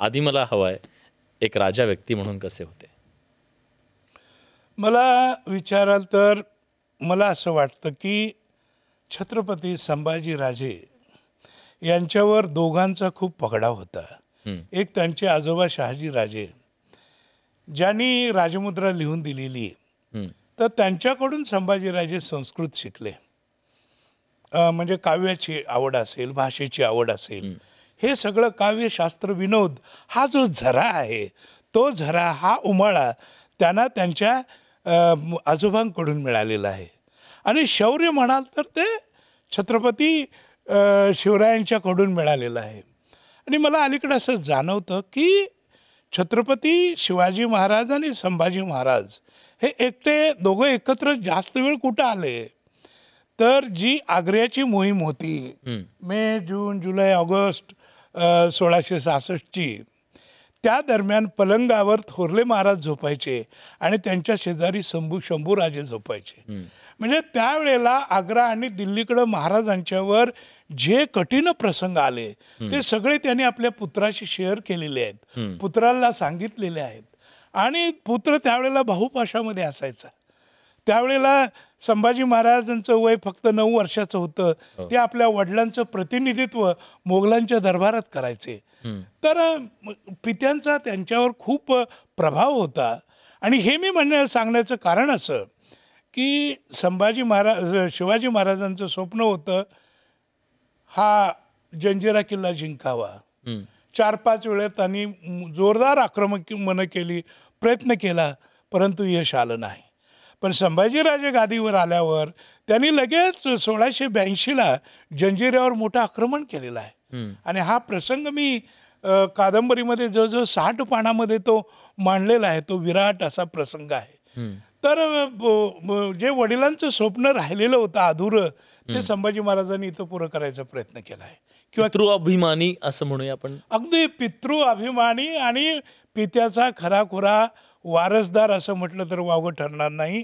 आधी मला हवंय एक राजा व्यक्ती म्हणून कसे होते? मला विचाराल तर मला असं वाटतं की छत्रपती संभाजीराजे यांच्यावर दोघांचा खूप पगडा होता. हं, एक त्यांचे आजोबा शहाजीराजे ज्यांनी राजमुद्रा लिहून दिलेली आहे. हं, तर त्यांच्याकडून संभाजीराजे संस्कृत शिकले. म्हणजे काव्याची आवड असेल, भाषेची आवड असेल, हं. हे सगळं काव्यशास्त्र विनोद हा जो झरा आहे, तो झरा हा उमाळा त्यांना त्यांच्या आजोबांकडून मिळालेला आहे. आणि शौर्य म्हणाल तर ते छत्रपती शिवरायांच्याकडून मिळालेलं आहे. आणि मला अलीकडे असं जाणवतं की छत्रपती शिवाजी महाराज आणि संभाजी महाराज हे एकटे दोघं एकत्र जास्त वेळ कुठं आले, तर जी आग्र्याची मोहीम होती हं. मे, जून, जुलै, ऑगस्ट 1666ची, त्या दरम्यान पलंगावर थोरले महाराज झोपायचे आणि त्यांच्या शेजारी शंभूराजे झोपायचे. म्हणजे त्यावेळेला आग्रा आणि दिल्लीकडं महाराजांच्यावर जे कठीण प्रसंग आले ते सगळे त्यांनी आपल्या पुत्राशी शेअर केलेले आहेत, पुत्राला सांगितलेले आहेत. आणि पुत्र त्यावेळेला भाऊपाशामध्ये असायचा. त्यावेळेला संभाजी महाराजांचं वय फक्त 9 वर्षाचं होतं. ते आपल्या वडिलांचं प्रतिनिधित्व मोगलांच्या दरबारात करायचे. तर पित्यांचा त्यांच्यावर खूप प्रभाव होता. आणि हे मी सांगण्याचं कारण असं की शिवाजी महाराजांचं स्वप्न होतं हा जंजिरा किल्ला जिंकावा. 4-5 वेळा त्यांनी जोरदार आक्रमण केली, प्रयत्न केला, परंतु यश आलं नाही. पण संभाजीराजे गादीवर आल्यावर त्यांनी लगेच 1682ला जंजिऱ्यावर मोठं आक्रमण केलेलं आहे. आणि हा प्रसंग मी कादंबरीमध्ये जवळजवळ 60 पानामध्ये तो मांडलेला आहे. तो विराट असा प्रसंग आहे. तर जे वडिलांचं स्वप्न राहिलेलं होतं अधुरं, ते संभाजी महाराजांनी इथं पुरं करायचा प्रयत्न केला आहे. किंवा पितृअभिमानी असं म्हणूया आपण. अगदी पितृअभिमानी आणि पित्याचा खराखुरा वारसदार असं म्हटलं तर वावगं ठरणार नाही.